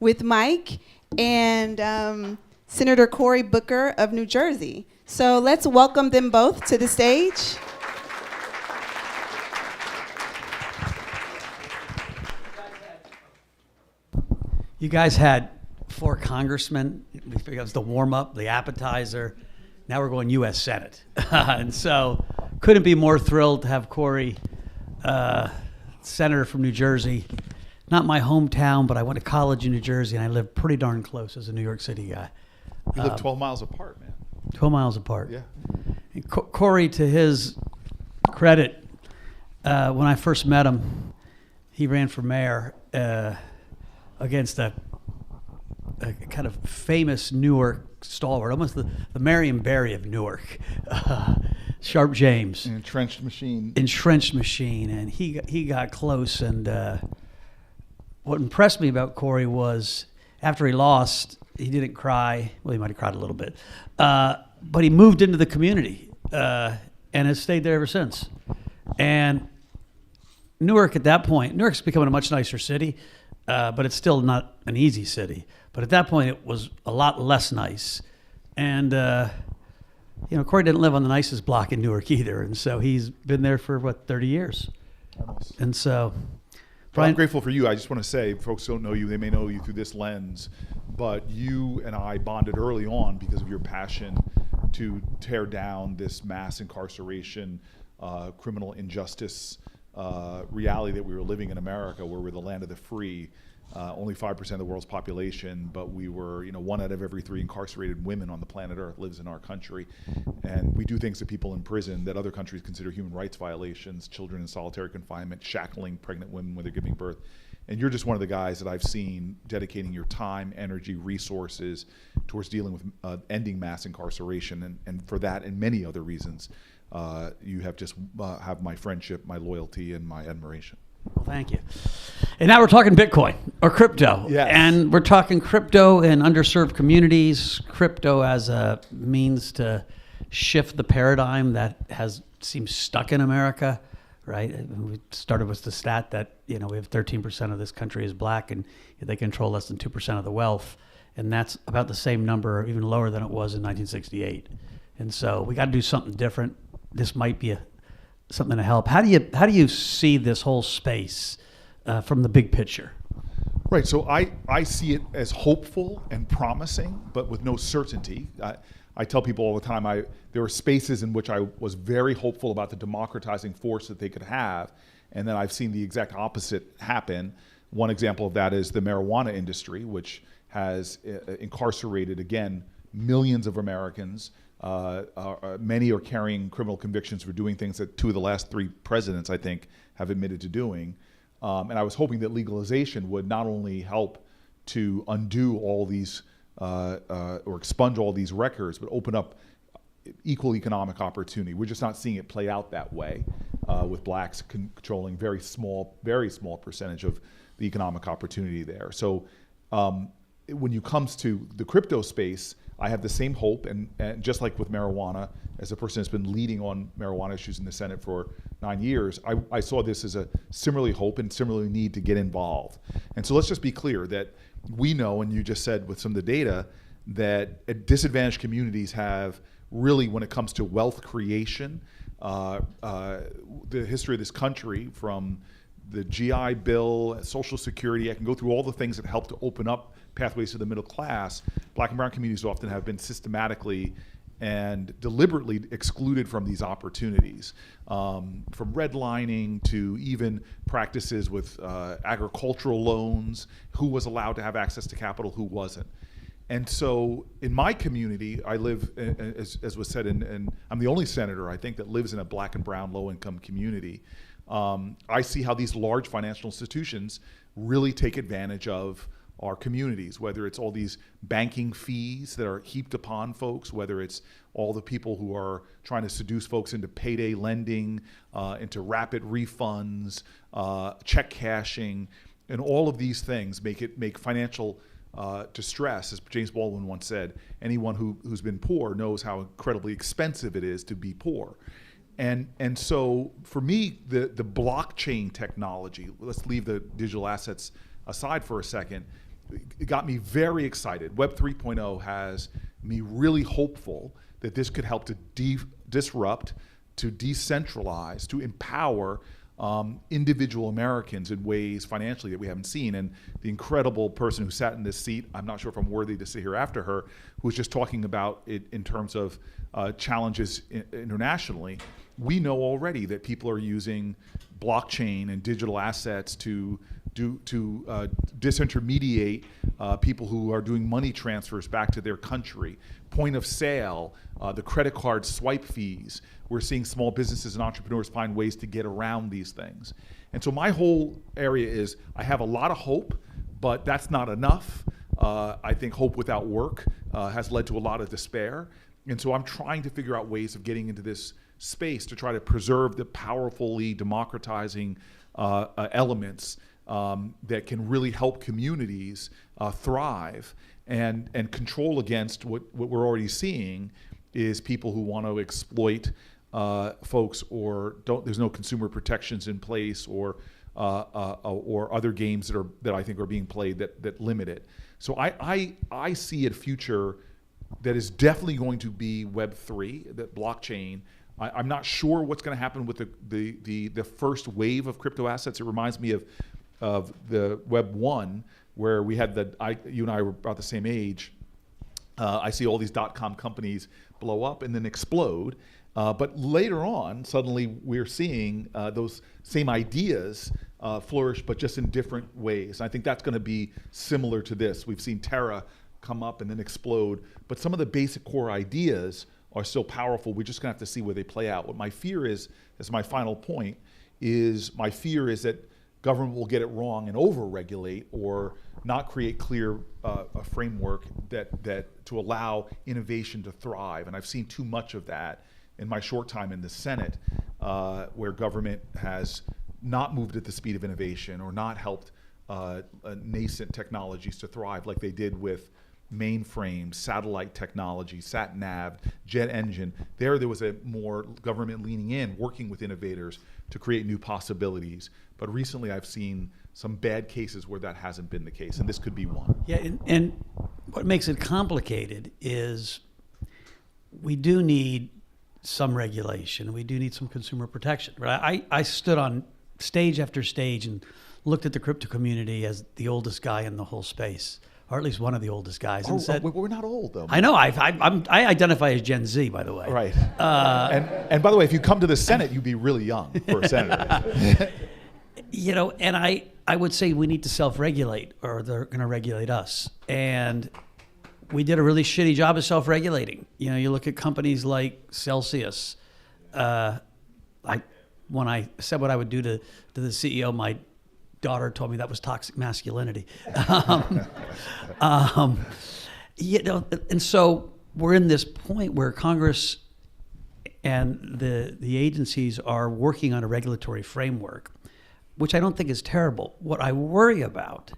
with Mike and Senator Cory Booker of New Jersey. So let's welcome them both to the stage. You guys had 4 congressmen. It was the warm-up, the appetizer. Now we're going U.S. Senate. And so couldn't be more thrilled to have Cory, senator from New Jersey. Not my hometown, but I went to college in New Jersey, and I lived pretty darn close as a New York City guy. You live 12 miles apart, man. 12 miles apart. Yeah. And Cory, to his credit, when I first met him, he ran for mayor against a kind of famous Newark stalwart, almost the Marion Barry of Newark, Sharp James. An entrenched machine. And he got close. And what impressed me about Cory was after he lost, he didn't cry. Well, he might have cried a little bit. But he moved into the community and has stayed there ever since. And Newark at that point, Newark's becoming a much nicer city, but it's still not an easy city. But at that point, it was a lot less nice. And, Cory didn't live on the nicest block in Newark either. And so he's been there for, 30 years? Almost. And so... Well, I'm grateful for you. I just want to say, folks don't know you. They may know you through this lens. But you and I bonded early on because of your passion to tear down this mass incarceration, criminal injustice reality that we were living in America, where we're the land of the free. Only 5% of the world's population, but we were, 1 out of every 3 incarcerated women on the planet Earth lives in our country. And we do things to people in prison that other countries consider human rights violations, children in solitary confinement, shackling pregnant women when they're giving birth. And you're just one of the guys that I've seen dedicating your time, energy, resources towards dealing with ending mass incarceration. And for that and many other reasons, you have just have my friendship, my loyalty, and my admiration. Well, thank you. And now we're talking Bitcoin or crypto. Yes. And we're talking crypto in underserved communities, crypto as a means to shift the paradigm that seems stuck in America, right? We started with the stat that, we have 13% of this country is black and they control less than 2% of the wealth. And that's about the same number, even lower than it was in 1968. And so we got to do something different. This might be something to help. How do you see this whole space from the big picture? Right. So I see it as hopeful and promising, but with no certainty. I tell people all the time, there were spaces in which I was very hopeful about the democratizing force that they could have, and then I've seen the exact opposite happen. One example of that is the marijuana industry, which has incarcerated, again, millions of Americans. Many are carrying criminal convictions for doing things that 2 of the last 3 presidents, I think, have admitted to doing. And I was hoping that legalization would not only help to undo all these or expunge all these records, but open up equal economic opportunity. We're just not seeing it play out that way, with blacks controlling very small percentage of the economic opportunity there. So when it comes to the crypto space, I have the same hope, and just like with marijuana, as a person that's been leading on marijuana issues in the Senate for 9 years, I saw this as a similarly hope and similarly need to get involved. And so let's just be clear that we know, and you just said with some of the data, that disadvantaged communities have really, when it comes to wealth creation, the history of this country from the GI Bill, Social Security, I can go through all the things that help to open up pathways to the middle class. Black and brown communities often have been systematically and deliberately excluded from these opportunities, from redlining to even practices with agricultural loans, who was allowed to have access to capital, who wasn't. And so in my community, I live, as was said, and I'm the only senator, I think, that lives in a black and brown low-income community. I see how these large financial institutions really take advantage of our communities, whether it's all these banking fees that are heaped upon folks, whether it's all the people who are trying to seduce folks into payday lending, into rapid refunds, check cashing, and all of these things make financial distress, as James Baldwin once said. Anyone who's been poor knows how incredibly expensive it is to be poor. And so for me, the blockchain technology, let's leave the digital assets aside for a second, it got me very excited. Web 3.0 has me really hopeful that this could help to disrupt, to decentralize, to empower individual Americans in ways financially that we haven't seen. And the incredible person who sat in this seat, I'm not sure if I'm worthy to sit here after her, who was just talking about it in terms of challenges internationally. We know already that people are using blockchain and digital assets to disintermediate people who are doing money transfers back to their country. Point of sale, the credit card swipe fees. We're seeing small businesses and entrepreneurs find ways to get around these things. And so my whole area is, I have a lot of hope, but that's not enough. I think hope without work has led to a lot of despair. And so I'm trying to figure out ways of getting into this space to try to preserve the powerfully democratizing elements that can really help communities thrive and control against what we're already seeing is people who want to exploit folks, or there's no consumer protections in place, or other games that I think are being played that limit it. So I see a future that is definitely going to be Web3, that blockchain. I'm not sure what's going to happen with the first wave of crypto assets. It reminds me of the Web 1, where we had you and I were about the same age. I see all these .com companies blow up and then explode. But later on, suddenly we're seeing those same ideas flourish, but just in different ways. And I think that's going to be similar to this. We've seen Terra come up and then explode, but some of the basic core ideas are so powerful, we're just gonna have to see where they play out. What my fear is, as my final point, my fear is that government will get it wrong and over-regulate or not create clear a framework that to allow innovation to thrive. And I've seen too much of that in my short time in the Senate, where government has not moved at the speed of innovation or not helped nascent technologies to thrive like they did with mainframe, satellite technology, sat-nav, jet engine. There was a more government leaning in, working with innovators to create new possibilities. But recently I've seen some bad cases where that hasn't been the case, and this could be one. Yeah, and what makes it complicated is we do need some regulation. We do need some consumer protection. Right? I stood on stage after stage and looked at the crypto community as the oldest guy in the whole space, or at least one of the oldest guys, and said, we're not old though. I know. I identify as Gen Z, by the way. Right. And by the way, if you come to the Senate, you'd be really young for a senator. You know, and I would say we need to self-regulate, or they're going to regulate us. And we did a really shitty job of self-regulating. You know, you look at companies like Celsius. When I said what I would do to the CEO, my daughter told me that was toxic masculinity. You know, and so we're in this point where Congress and the agencies are working on a regulatory framework, which I don't think is terrible. What I worry about,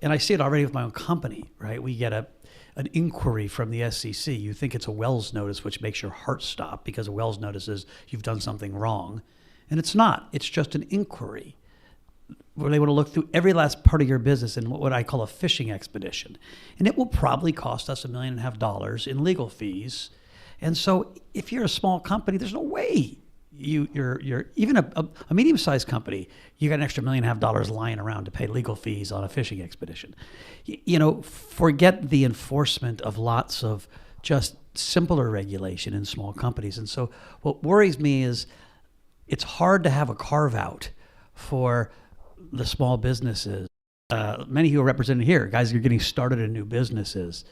and I see it already with my own company, right? We get an inquiry from the SEC. You think it's a Wells notice, which makes your heart stop, because a Wells notice is you've done something wrong. And it's not. It's just an inquiry where they want to look through every last part of your business in what I call a fishing expedition. And it will probably cost us $1.5 million in legal fees. And so if you're a small company, there's no way you're even a medium-sized company, you got an extra $1.5 million lying around to pay legal fees on a fishing expedition. You know, forget the enforcement of lots of just simpler regulation in small companies. And so what worries me is it's hard to have a carve-out for the small businesses. Many who are represented here, guys who are getting started in new businesses.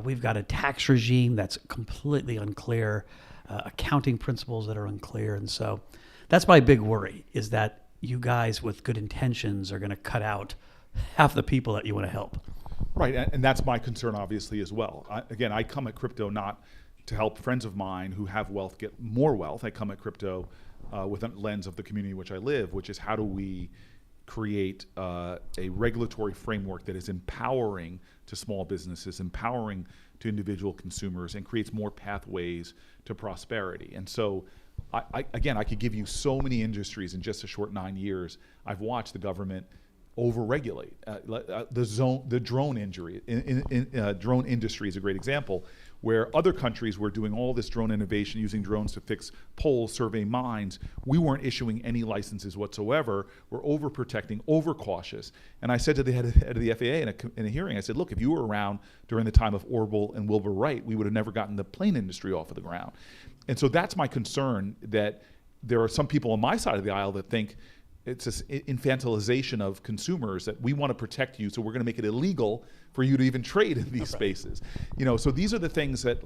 We've got a tax regime that's completely unclear, accounting principles that are unclear. And so that's my big worry, is that you guys with good intentions are going to cut out half the people that you want to help. Right, and that's my concern obviously as well. I come at crypto not to help friends of mine who have wealth get more wealth. I come at crypto with a lens of the community in which I live, which is how do we create a regulatory framework that is empowering to small businesses, empowering to individual consumers, and creates more pathways to prosperity. And so, I could give you so many industries in just a short 9 years. I've watched the government overregulate. The drone injury, drone industry is a great example, where other countries were doing all this drone innovation, using drones to fix poles, survey mines. We weren't issuing any licenses whatsoever. We're overprotecting, overcautious. And I said to the head of the FAA in a hearing, I said, look, if you were around during the time of Orville and Wilbur Wright, we would have never gotten the plane industry off of the ground. And so that's my concern, that there are some people on my side of the aisle that think it's this infantilization of consumers, that we want to protect you, so we're going to make it illegal for you to even trade in these spaces. So these are the things that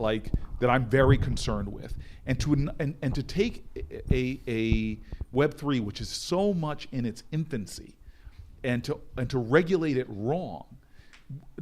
that I'm very concerned with. And to take a Web3, which is so much in its infancy, and to regulate it wrong,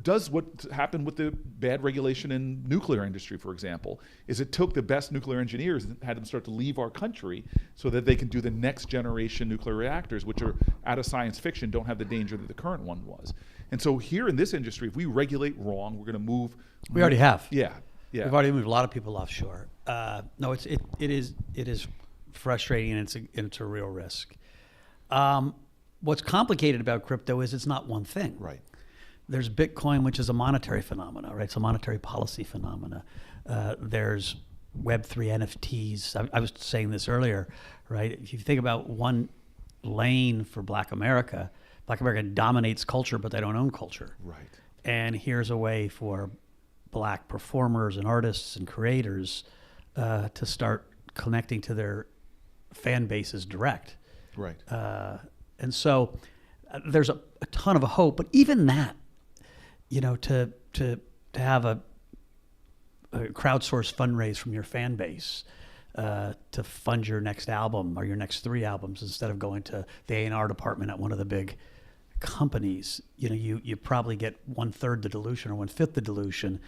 does what happened with the bad regulation in nuclear industry, for example, is it took the best nuclear engineers and had them start to leave our country so that they can do the next generation nuclear reactors, which are out of science fiction, don't have the danger that the current one was. And so here in this industry, if we regulate wrong, we're going to move. We already have. Yeah. We've already moved a lot of people offshore. No, it is frustrating, and it's a real risk. What's complicated about crypto is it's not one thing. Right. There's Bitcoin, which is a monetary phenomena, right? It's a monetary policy phenomena. There's Web3 NFTs. I was saying this earlier, right? If you think about one lane for Black America dominates culture, but they don't own culture. Right. And here's a way for Black performers and artists and creators to start connecting to their fan bases direct. Right. And so there's a ton of hope, but even that, to have a crowdsource fundraise from your fan base to fund your next album or your next 3 albums, instead of going to the A&R department at one of the big companies, you probably get 1/3 the dilution or 1/5 the dilution.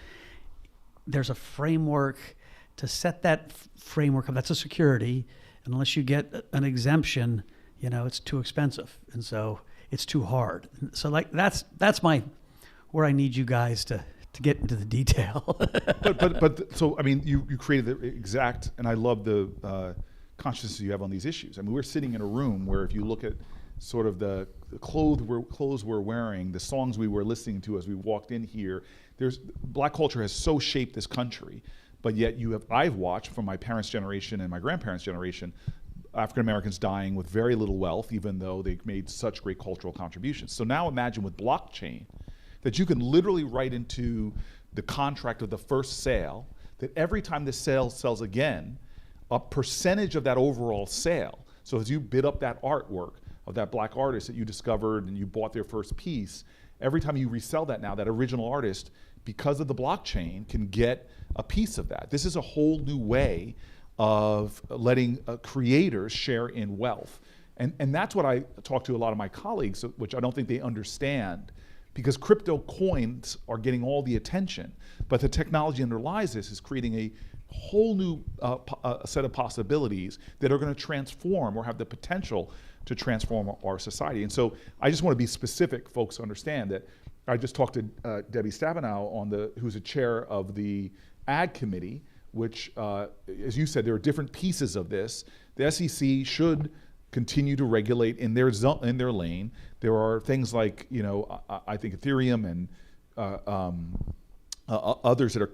There's a framework to set that framework up. That's a security. And unless you get an exemption, it's too expensive. And so it's too hard. So that's where I need you guys to get into the detail. but so I mean, you created the exact, and I love the consciousness you have on these issues. I mean, we're sitting in a room where, if you look at sort of the clothes we're wearing, the songs we were listening to as we walked in here, Black culture has so shaped this country. But yet I've watched, from my parents' generation and my grandparents' generation, African Americans dying with very little wealth, even though they made such great cultural contributions. So now imagine with blockchain that you can literally write into the contract of the first sale that every time the sale sells again, a percentage of that overall sale. So as you bid up that artwork of that Black artist that you discovered and you bought their first piece, every time you resell that now, that original artist, because of the blockchain, can get a piece of that. This is a whole new way of letting creators share in wealth. And that's what I talk to a lot of my colleagues, which I don't think they understand, because crypto coins are getting all the attention, but the technology underlies this is creating a whole new set of possibilities that are going to transform, or have the potential to transform our society. And so I just want to be specific, folks, to understand that I just talked to Debbie Stabenow, who's a chair of the Ag Committee, which, as you said, there are different pieces of this. The SEC should continue to regulate in their lane. There are things like, I think Ethereum and others that are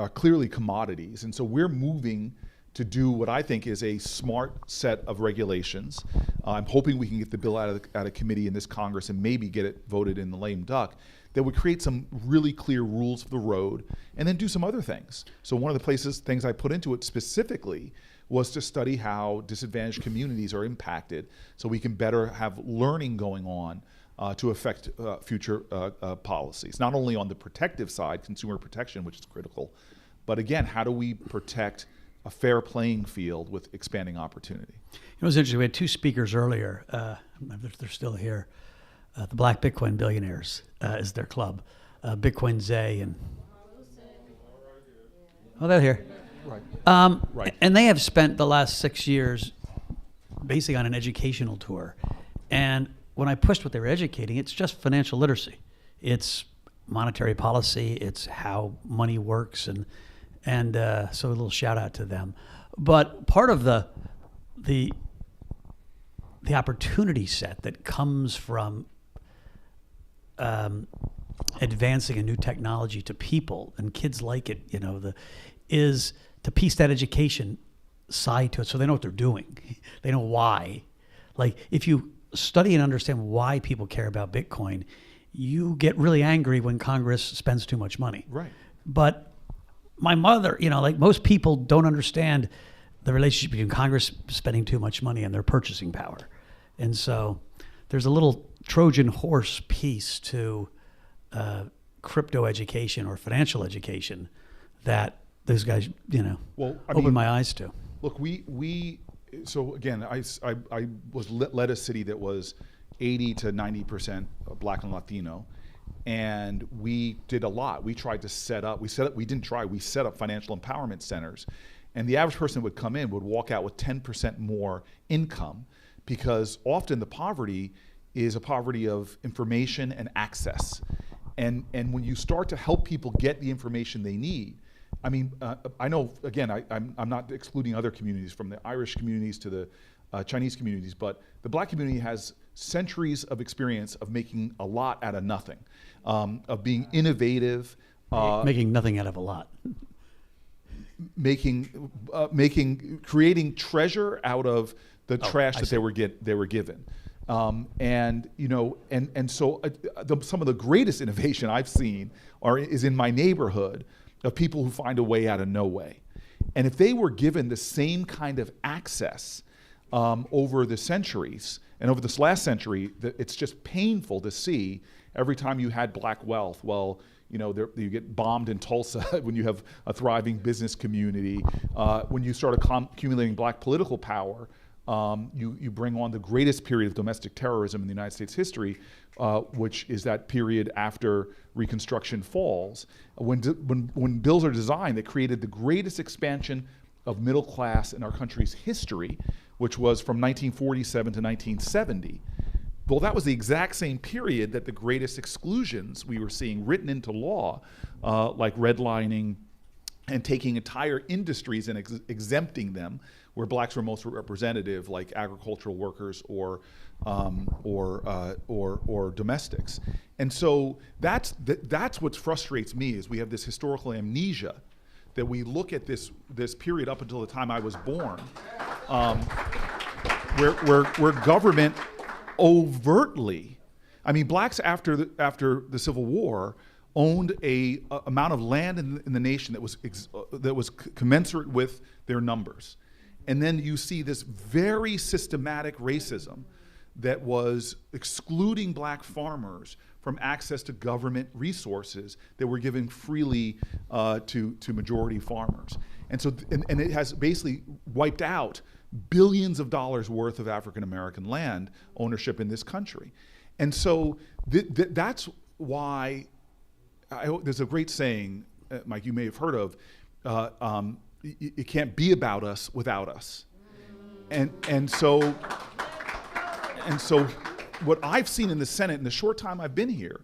clearly commodities. And so we're moving to do what I think is a smart set of regulations. I'm hoping we can get the bill out of committee in this Congress and maybe get it voted in the lame duck, that would create some really clear rules for the road, and then do some other things. So one of the things I put into it specifically was to study how disadvantaged communities are impacted, so we can better have learning going on to affect future policies. Not only on the protective side, consumer protection, which is critical, but again, how do we protect a fair playing field with expanding opportunity? It was interesting. We had 2 speakers earlier. They're still here. The Black Bitcoin Billionaires is their club. Bitcoin Zay and they're here. Right. Right. And they have spent the last 6 years basically on an educational tour. And when I pushed what they were educating, it's just financial literacy. It's monetary policy. It's how money works, and so a little shout out to them. But part of the the opportunity set that comes from advancing a new technology to people, and kids like it, is to piece that education side to it so they know what they're doing. They know why. Like, if you study and understand why people care about Bitcoin, you get really angry when Congress spends too much money. Right. But my mother, like most people don't understand the relationship between Congress spending too much money and their purchasing power. And so there's a little Trojan horse piece to crypto education or financial education that those guys, opened my eyes to. Look, so again, I was led a city that was 80 to 90% Black and Latino, and we did a lot. We tried to set up financial empowerment centers, and the average person would come in, would walk out with 10% more income, because often the poverty is a poverty of information and access. And when you start to help people get the information they need, I know, again, I'm not excluding other communities, from the Irish communities to the Chinese communities, but the Black community has centuries of experience of making a lot out of nothing, of being innovative. Making nothing out of a lot. Creating treasure out of the trash that they were given. So some of the greatest innovation I've seen is in my neighborhood, of people who find a way out of no way. And if they were given the same kind of access over the centuries, and over this last century, it's just painful to see every time you had Black wealth. Well, you get bombed in Tulsa when you have a thriving business community. When you start accumulating Black political power, you bring on the greatest period of domestic terrorism in the United States history, which is that period after Reconstruction falls, when bills are designed that created the greatest expansion of middle class in our country's history, which was from 1947 to 1970. Well, that was the exact same period that the greatest exclusions we were seeing written into law, like redlining and taking entire industries and exempting them, where Blacks were most representative, like agricultural workers or domestics. And so that's what frustrates me, is we have this historical amnesia, that we look at this period up until the time I was born, where government overtly, Blacks after the Civil War owned a amount of land in the nation that was commensurate with their numbers. And then you see this very systematic racism that was excluding Black farmers from access to government resources that were given freely to majority farmers. And so, and it has basically wiped out billions of dollars worth of African American land ownership in this country. And so that's why there's a great saying, Mike, you may have heard of, it can't be about us without us. And so what I've seen in the Senate in the short time I've been here,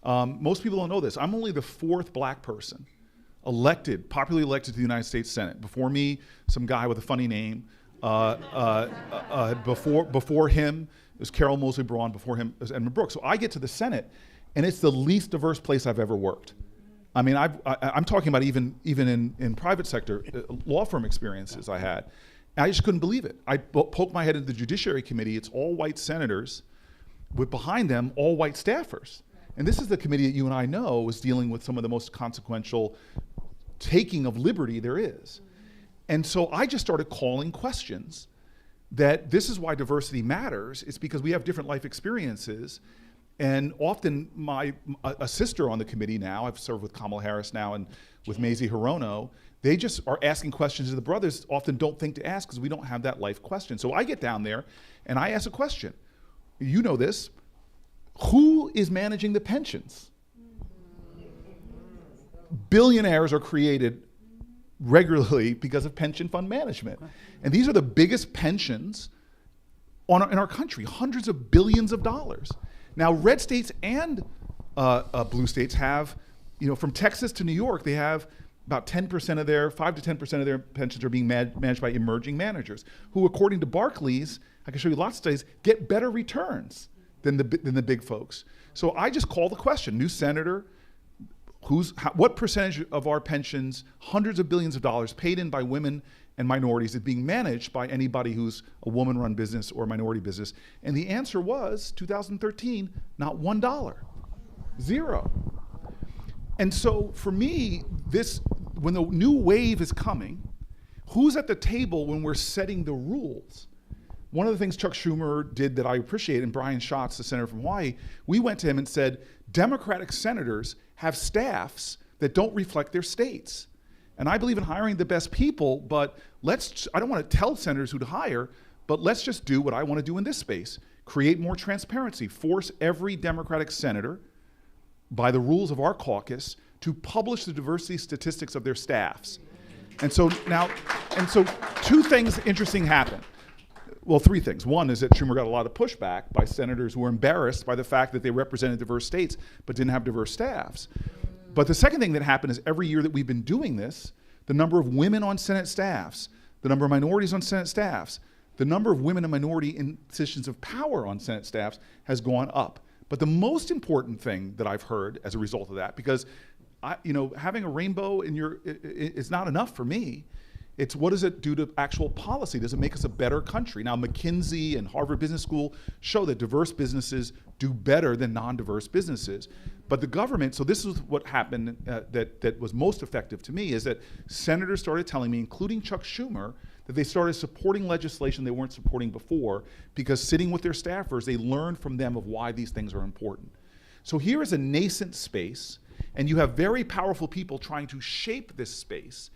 most people don't know this, I'm only the fourth Black person popularly elected to the United States Senate. Before me, some guy with a funny name. Before him, it was Carol Moseley Braun. Before him, it was Edmund Brooks. So I get to the Senate, and it's the least diverse place I've ever worked. I'm talking about even in private sector law firm experiences I had. I just couldn't believe it. I poked my head into the Judiciary Committee. It's all white senators, with behind them all white staffers. And this is the committee that you and I know is dealing with some of the most consequential taking of liberty there is. And so I just started calling questions that this is why diversity matters. It's because we have different life experiences. And often a sister on the committee now, I've served with Kamala Harris now and with Mazie Hirono, they just are asking questions that the brothers often don't think to ask because we don't have that life question. So I get down there and I ask a question. You know this. Who is managing the pensions? Billionaires are created regularly because of pension fund management. And these are the biggest pensions in our country, hundreds of billions of dollars. Now, red states and blue states have, from Texas to New York, they have about 10% of 5 to 10% of their pensions are being managed by emerging managers, who, according to Barclays, I can show you lots of studies, get better returns than the big folks. So I just call the question, new senator, what percentage of our pensions, hundreds of billions of dollars paid in by women and minorities, is being managed by anybody who's a woman-run business or a minority business? And the answer was, 2013, not $1, zero. And so for me, when the new wave is coming, who's at the table when we're setting the rules? One of the things Chuck Schumer did that I appreciate, and Brian Schatz, the senator from Hawaii, we went to him and said, Democratic senators have staffs that don't reflect their states. And I believe in hiring the best people, but I don't want to tell senators who to hire, but let's just do what I want to do in this space. Create more transparency. Force every Democratic senator, by the rules of our caucus, to publish the diversity statistics of their staffs. And so two things interesting happen. Well, three things. One is that Schumer got a lot of pushback by senators who were embarrassed by the fact that they represented diverse states but didn't have diverse staffs. But the second thing that happened is every year that we've been doing this, the number of women on Senate staffs, the number of minorities on Senate staffs, the number of women and minority in positions of power on Senate staffs has gone up. But the most important thing that I've heard as a result of that, because having a rainbow is not enough for me. It's what does it do to actual policy? Does it make us a better country? Now, McKinsey and Harvard Business School show that diverse businesses do better than non-diverse businesses. But the government, so this is what happened that was most effective to me, is that senators started telling me, including Chuck Schumer, that they started supporting legislation they weren't supporting before because sitting with their staffers, they learned from them of why these things are important. So here is a nascent space, and you have very powerful people trying to shape this space.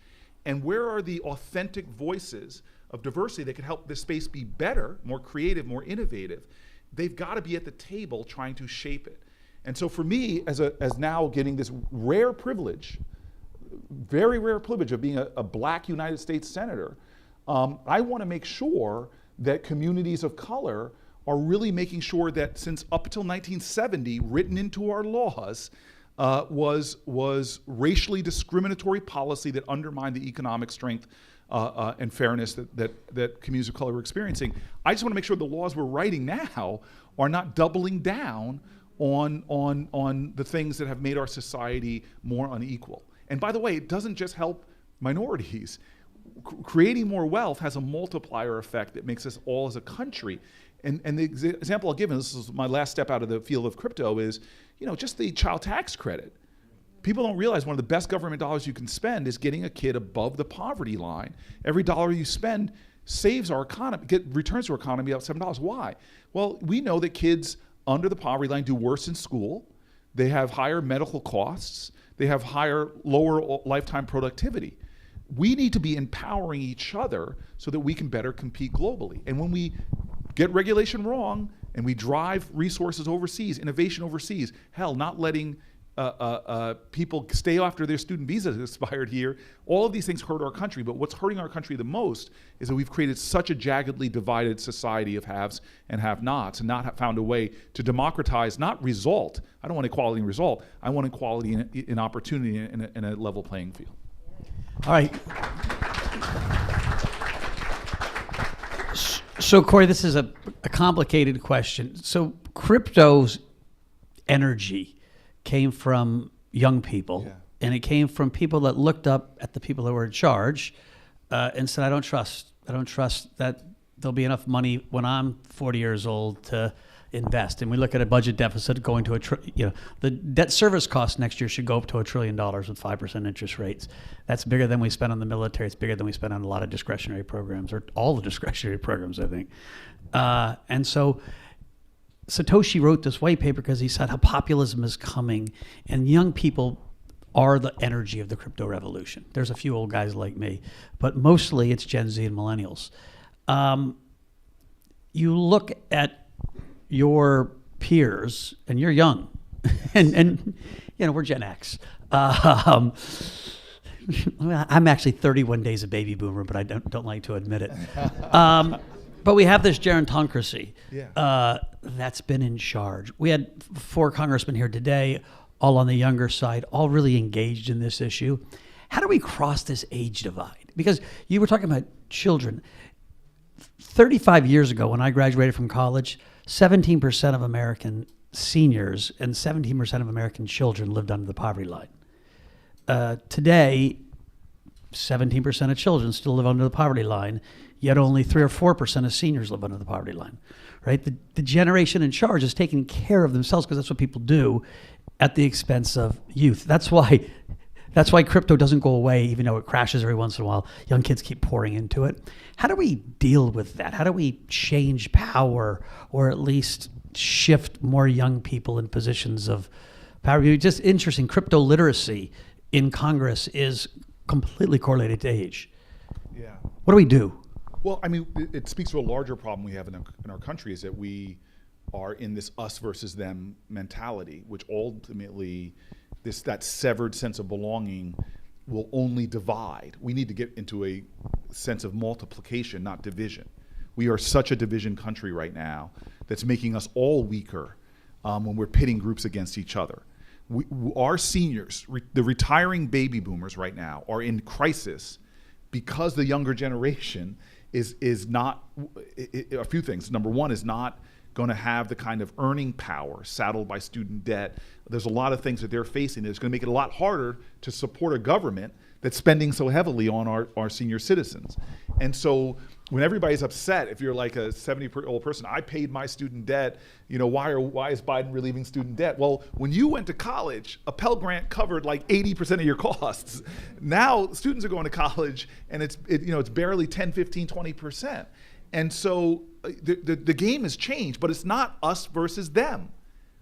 And where are the authentic voices of diversity that can help this space be better, more creative, more innovative? They've got to be at the table trying to shape it. And so for me, as now getting this rare privilege, very rare privilege of being a black United States senator, I want to make sure that communities of color are really making sure that since up until 1970, written into our laws, was racially discriminatory policy that undermined the economic strength and fairness that communities of color were experiencing. I just want to make sure the laws we're writing now are not doubling down on the things that have made our society more unequal. And by the way, it doesn't just help minorities. Creating more wealth has a multiplier effect that makes us all as a country. And the example I'll give, and this is my last step out of the field of crypto, is just the child tax credit. People don't realize one of the best government dollars you can spend is getting a kid above the poverty line. Every dollar you spend saves our economy, returns to our economy about $7. Why? Well, we know that kids under the poverty line do worse in school. They have higher medical costs. They have lower lifetime productivity. We need to be empowering each other so that we can better compete globally. And when we get regulation wrong and we drive resources overseas, innovation overseas, hell, not letting people stay after their student visas expired here, all of these things hurt our country. But what's hurting our country the most is that we've created such a jaggedly divided society of haves and have-nots, and not found a way to democratize, not result. I don't want equality in result. I want equality in opportunity in a level playing field. All right. So, Corey, this is a complicated question. So, crypto's energy came from young people, and it came from people that looked up at the people that were in charge and said, I don't trust that there'll be enough money when I'm 40 years old to invest. And we look at a budget deficit going to the debt service cost next year should go up to $1 trillion with 5% interest rates. That's bigger than we spend on the military. It's bigger than we spend on a lot of discretionary programs, or all the discretionary programs, I think. And so Satoshi wrote this white paper because he said how populism is coming, and young people are the energy of the crypto revolution. There's a few old guys like me, but mostly it's Gen Z and millennials. You look at your peers, and you're young, and we're Gen X. I'm actually 31 days a baby boomer, but I don't like to admit it. But we have this gerontocracy that's been in charge. We had 4 congressmen here today, all on the younger side, all really engaged in this issue. How do we cross this age divide? Because you were talking about children. 35 years ago, when I graduated from college, 17% of American seniors and 17% of American children lived under the poverty line. Today, 17% of children still live under the poverty line, yet only 3 or 4% of seniors live under the poverty line, right? The generation in charge is taking care of themselves because that's what people do at the expense of youth. That's why crypto doesn't go away, even though it crashes every once in a while. Young kids keep pouring into it. How do we deal with that? How do we change power, or at least shift more young people in positions of power? Just interesting, crypto literacy in Congress is completely correlated to age. Yeah. What do we do? Well, I mean, it speaks to a larger problem we have in our country, is that we are in this us versus them mentality, which ultimately that severed sense of belonging will only divide. We need to get into a sense of multiplication, not division. We are such a division country right now that's making us all weaker when we're pitting groups against each other. Our seniors, the retiring baby boomers right now, are in crisis because the younger generation is not, a few things. Number one, is not going to have the kind of earning power saddled by student debt. There's a lot of things that they're facing that's going to make it a lot harder to support a government that's spending so heavily on our senior citizens. And so when everybody's upset, if you're like a 70-year-old person, I paid my student debt, why is Biden relieving student debt? Well, when you went to college, a Pell Grant covered like 80% of your costs. Now students are going to college and it's barely 10, 15, 20%. And so the game has changed, but it's not us versus them.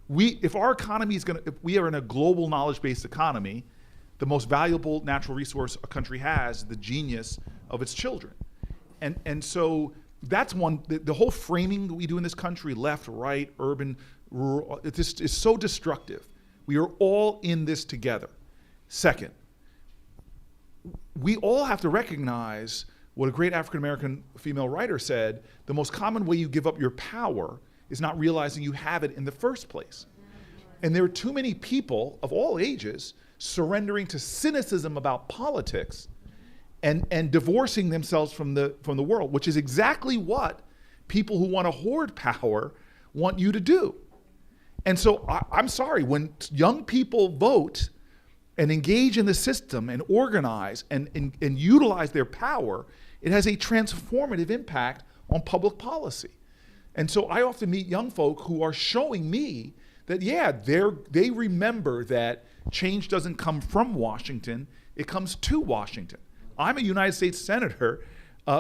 If our economy if we are in a global knowledge-based economy, the most valuable natural resource a country has is the genius of its children. And so that's one, the whole framing that we do in this country, left, right, urban, rural, it just is so destructive. We are all in this together. Second, we all have to recognize what a great African-American female writer said: the most common way you give up your power is not realizing you have it in the first place. And there are too many people of all ages surrendering to cynicism about politics and divorcing themselves from the world, which is exactly what people who want to hoard power want you to do. And so I'm sorry, when young people vote and engage in the system and organize and utilize their power, it has a transformative impact on public policy. And so I often meet young folk who are showing me that, they remember that change doesn't come from Washington, it comes to Washington. I'm a United States Senator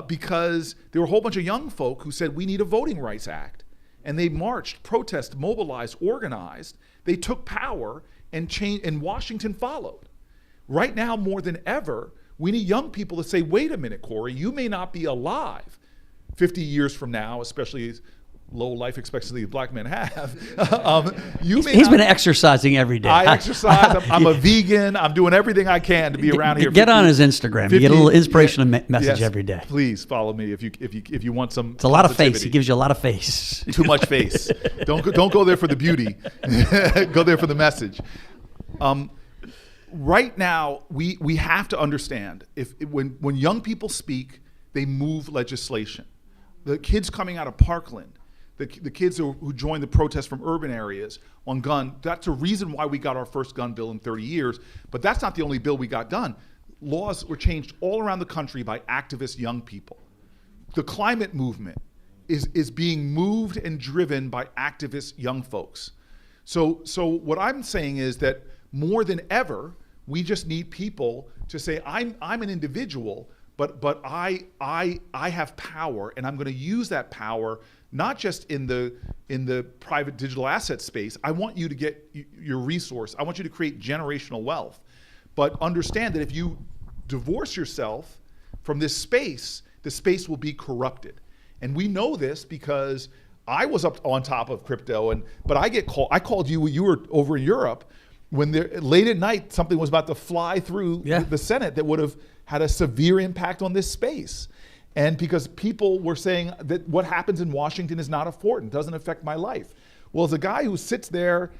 because there were a whole bunch of young folk who said we need a Voting Rights Act. And they marched, protested, mobilized, organized. They took power and Washington followed. Right now, more than ever, we need young people to say, wait a minute, Corey, you may not be alive 50 years from now, especially as low life expectancy black men have. He's been exercising every day. I exercise. I'm a vegan. I'm doing everything I can to be around here. Get on his Instagram. You get a little inspirational message every day. Please follow me if you want some. It's a lot of face. He gives you a lot of face. Too much face. Don't go there for the beauty. Go there for the message. Right now, we have to understand when young people speak, they move legislation. The kids coming out of Parkland, the kids who joined the protests from urban areas on gun, that's a reason why we got our first gun bill in 30 years, but that's not the only bill we got done. Laws were changed all around the country by activist young people. The climate movement is being moved and driven by activist young folks. So what I'm saying is that more than ever, we just need people to say, I'm an individual, but I have power, and I'm going to use that power not just in the private digital asset space. I want you to get your resource. I want you to create generational wealth. But understand that if you divorce yourself from this space, the space will be corrupted. And we know this because I was up on top of crypto, but I called you when you were over in Europe when late at night something was about to fly through the Senate that would have had a severe impact on this space. And because people were saying that what happens in Washington is not important, doesn't affect my life. Well, as a guy who sits there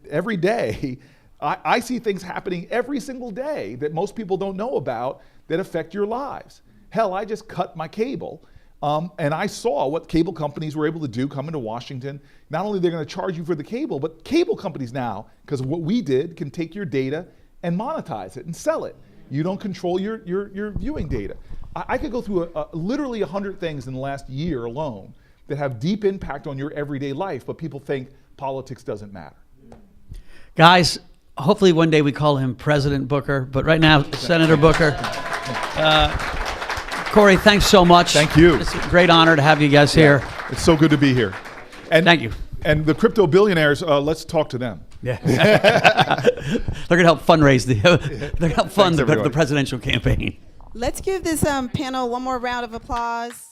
every day, I see things happening every single day that most people don't know about that affect your lives. Hell, I just cut my cable And I saw what cable companies were able to do coming to Washington. Not only they're going to charge you for the cable, but cable companies now, because of what we did, can take your data and monetize it and sell it. You don't control your viewing data. I could go through literally 100 things in the last year alone that have deep impact on your everyday life, but people think politics doesn't matter. Guys, hopefully one day we call him President Booker, but right now, Senator Booker. Corey, thanks so much. Thank you. It's a great honor to have you guys here. It's so good to be here. And Thank you. And the crypto billionaires, let's talk to them. Yeah. They're going to help fundraise they're going to help fund the everybody. presidential campaign. Let's give this panel one more round of applause.